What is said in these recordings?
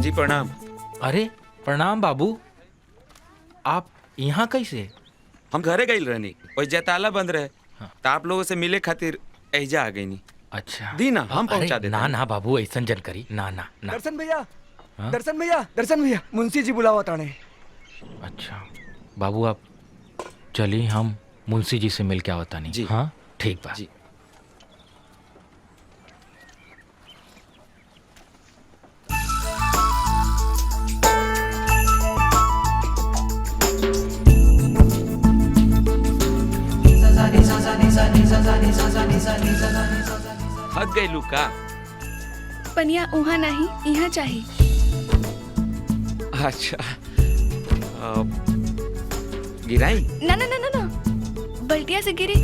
जी प्रणाम। अरे प्रणाम बाबू, आप यहाँ कैसे? हम घरे गई रहनी और जयताला बंद रहे तो आप लोगों से मिले खातिर एजा आ गई नी। अच्छा दी ना हम पहुंचा देते। ना ना बाबू ऐसा जन करी ना ना ना। दर्शन भैया, दर्शन भैया, दर्शन भैया, मुंशी जी बुलावा ताने। अच्छा बाबू आप चलिए, हम मुंशी जी से मिल के आवता नहीं जी। हाँ ठीक बा जी। हक गई लुका। पनिया उहाँ नहीं, यहाँ चाहिए। अच्छा गिराई? ना ना ना ना ना, बल्टिया से गिरी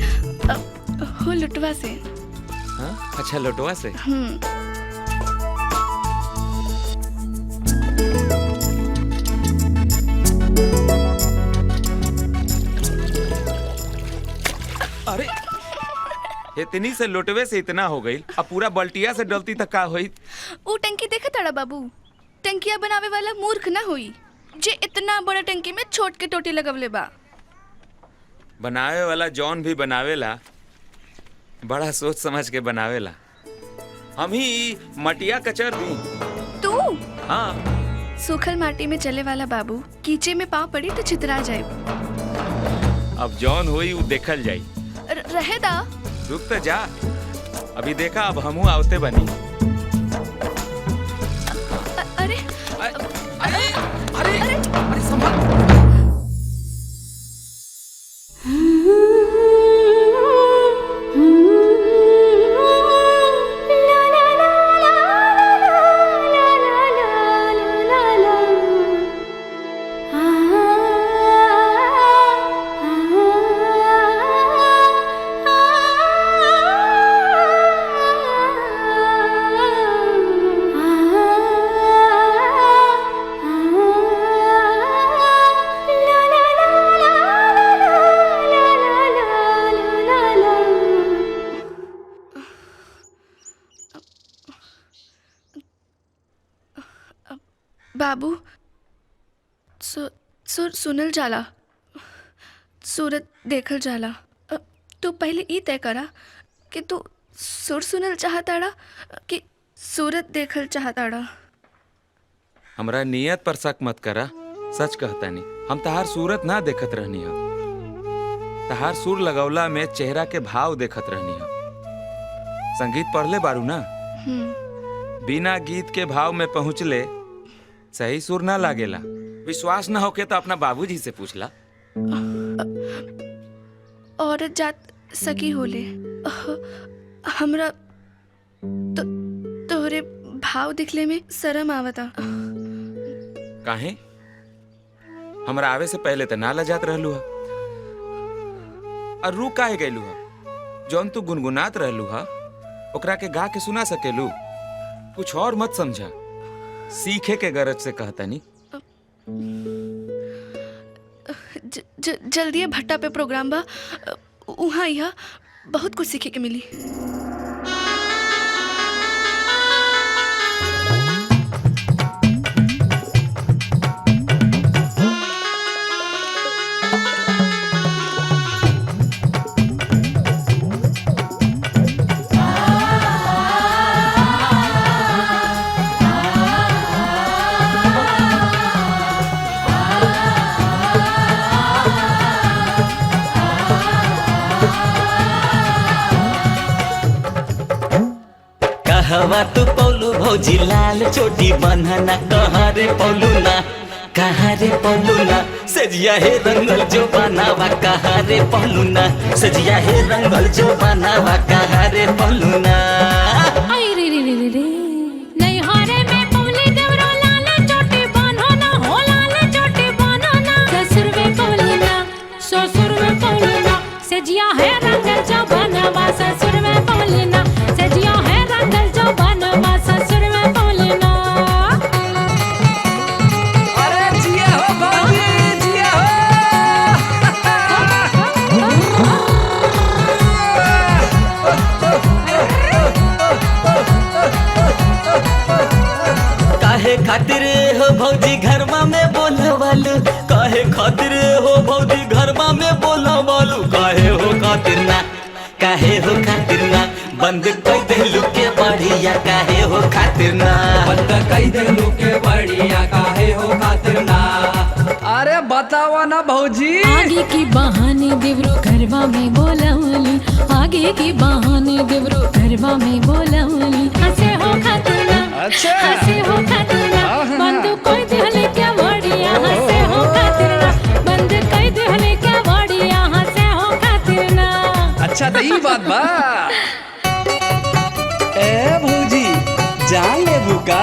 हो लुटवा से। हाँ? अच्छा लुटवा से। अरे इतनी से लुटवे से इतना हो गई, अब पूरा बल्टिया से डलती तक का हुई? वो टंकी देखा ताड़ा बाबू, टंकिया बनावे वाला मूर्ख ना हुई जे इतना बड़ा टंकी में छोट के टोटी लगवले बा। बनावे वाला जौन भी बनावेला बड़ा सोच समझ के बनावेला। हम ही मटिया कचर दी। तू हाँ सूखल माटी में चले वाला बाबू, कीचे में पाँव पड़ी तो चितरा जाए। अब जौन हुई वो देखल जाई। रहे दा रुक तो जा, अभी देखा अब हमू आवते बनी। अरे अरे अरे अरे संभाल। बाबू सुनल जाला, सूरत देखल जाला। तू पहले ई तय करा कि तू सुर सुनल चाहताड़ा कि सूरत देखल चाहताड़ा। हमरा नियत पर शक मत करा, सच कहता नहीं। हम तहार सूरत ना देखत रहनी हम, तहार सुर लगौला में चेहरा के भाव देखत रहनी हम। संगीत पढ़ले बारू ना? बिना गीत के भाव में पहुँचले सही सुर ना लागेला। विश्वास ना होके तो अपना बाबूजी से पूछला। औरत जात सकी होले, हमरा तोहरे भाव दिखले में शर्म आवता। काहे? हमरा आवे से पहले तो ना लजात रहलू हा, और रू काहे गइलू हा? जौन तू गुनगुनात रहलू हा ओकरा के गा के सुना सकेलू। कुछ और मत समझा, सीखे के गरज से कहता नहीं। जल्दी भट्टा पे प्रोग्राम बा, उहाँ यहाँ बहुत कुछ सीखे के मिली। कहवा तू पौलू भौजी लाल चोटी बन्हना, कहाँ रे पौलू ना, कहाँ रे पलूना सजिया है रंगल जो बनावा कहाँ रे पलूना सजिया है रंगल जो बनावा कहाँ रे पलूना आई रे रे रे रे रे नहीं हारे में पवली देवरो लाले चोटी बानो ना हो लाले चोटी बानो ना ससुर में पवली ना ससुर में पवली ना सजिया है रंगल जो बनावा ससुर में पवली ना सजिया है रंगल जो बनावा ससुर में पवली ना काहे खातिर हो भौजी घरमा में बोलवालू काहे खातिर हो भौजी घरमा में बोलवालू काहे हो खातिर ना बंद कई देलू के बढ़िया काहे हो खातिर ना बंद कई देलू के बढ़िया काहे हो खातिर ना। अरे बतावा ना भौजी। आगे की बहाने देवरो घरवा में बोलवली आगे की बहाने देवरो घरवा में बोलवली हंसे हो खातिर ना अच्छा हंसे हो खातिर ना बंद कोई देहले क्या बढ़िया हंसे हो खातिर ना बंद कई देहले क्या बढ़िया हंसे हो खातिर ना। अच्छा तो ई बात बा। ए भौजी जान ले बुका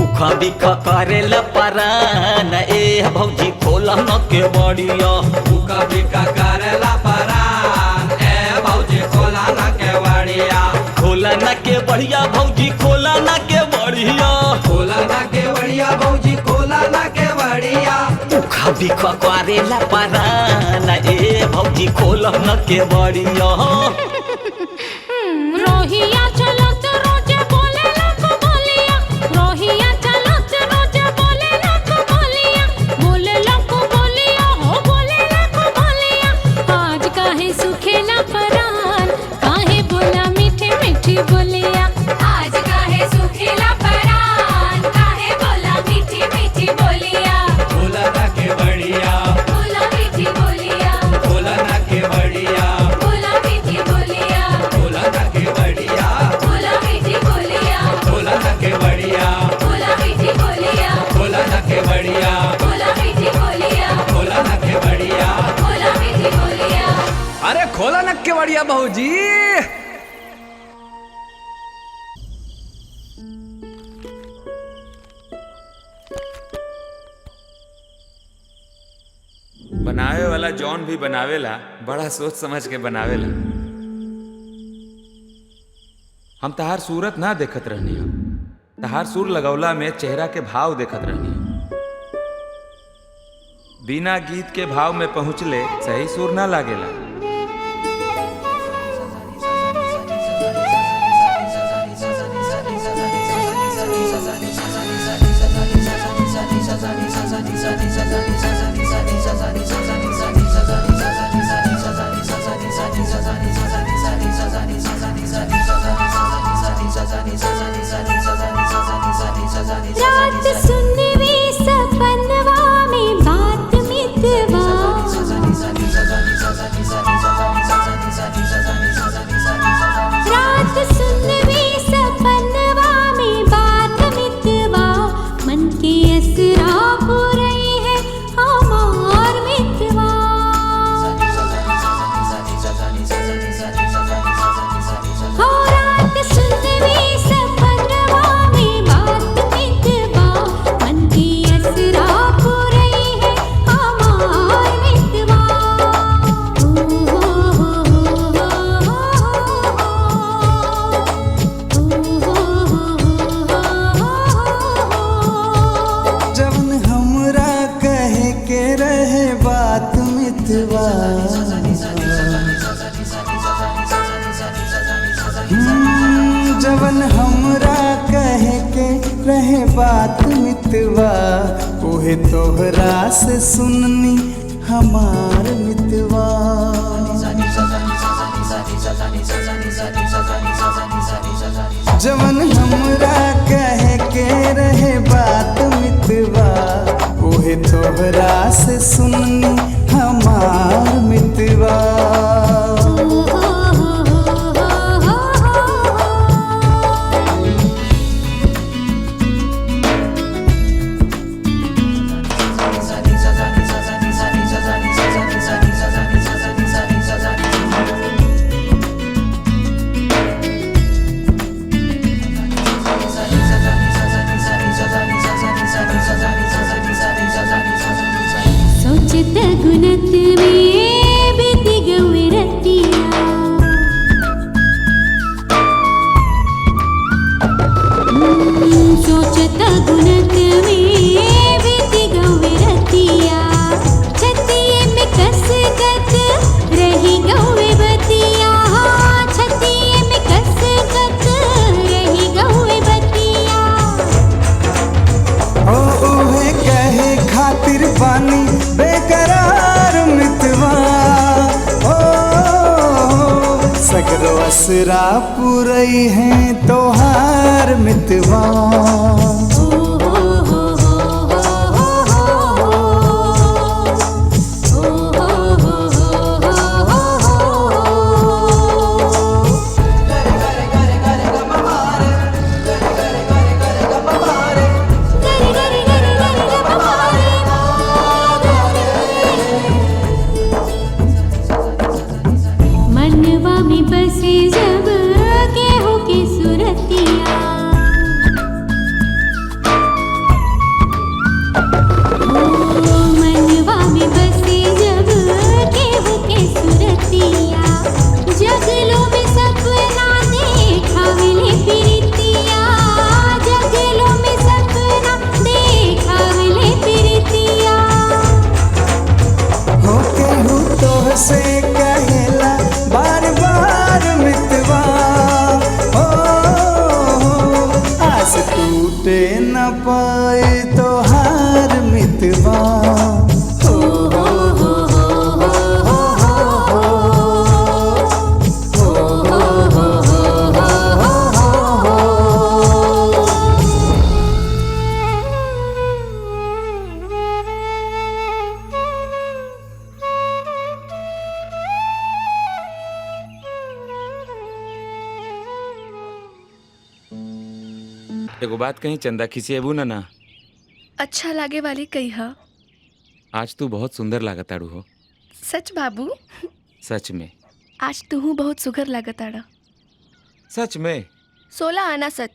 उखा बिखा करेला परान ए भौजी खोला न के बढ़िया उका बिका करेला परान ए भौजी खोला ना के बढ़िया खोला न के बढ़िया भौजी खोला न के बढ़िया खोला ना के बढ़िया भौजी खोला ना के बढ़िया उखा बिखा करेला परान ए भौजी खोला न के बढ़िया रोहिया चलो तो रोजे बोले लाखों बोलिया रोहिया चलो तो रोजे बोले लाखों बोलिया बोले लाखों बोलिया हो बोले लाखों बोलिया आज काहे सुखेला परान काहे बोला मीठे मीठी बोलिया आज काहे सुखेला परान काहे बोला मीठी मीठी बोलिया खोला ना के बढ़िया बोला मीठी बोलिया खोला ना के बढ़िया बोला मीठी बोलिया खोला ना के बढ़िया बोला मीठी बोलिया खोला ना के बढ़िया बोला मीठी बोलिया खोला ना के बढ़िया बोला मीठी बोलिया खोला ना के बढ़िया बोला मीठी बोलिया। अरे खोला ना के बढ़िया भौजी। बनावे वाला जौन भी बनावेला बड़ा सोच समझ के बनावेला। हम तहार सूरत ना देखत रहनी हम तहार सुर लगौला में चेहरा के भाव देखत रहनी हम बिना गीत के भाव में पहुँचले सही सुर ना लागेला। रात सुनवी सपनवा में बात मितवा रात सुनवी सपनवा में बात मितवा मन के असरा हो रही है हमार मितवा हो रात सुनवी सपनवा में बात मितवा मन की असरा हो रही है हमार मितवा जवन हमरा कहे के रहे बात मितवा जवन हमरा कहे के रहे बात मितवा ओहे तोहरा से सुननी हमार मितवा जवन हमरा कहे के रहे बात मितवा ओहे तोहरा से सुननी हमार मितवा गुनत में बीती गई रतिया सोचत गुनत में बीती गई रतिया छतिए में कसगत रही गई बतिया छतिए में कसगत रही गई बतिया ओ उहे कहे खातिर बानी बेकरार मितवा ओ सगरो असरा पुरई है तोहार मितवा मनवा में बसे जब केहू के सुरतिया मनवा में बसे जब केहू के सुरतिया जगलो में सपना देखावले प्रीतिया जगलो में सपना देखावले प्रीतिया हो केहू तोह से कहेला बार बार मितवा ओ आस टूटे न पाए तोहार मितवा एगो बात कहीं चंदा खिसिएबू ना ना। अच्छा लागे वाली कही हा। आज तू बहुत सुंदर लागताड़ू हो। सच बाबू? सच में। आज तू बहुत सुघर लागताड़ा। सच में। 16 आना सच।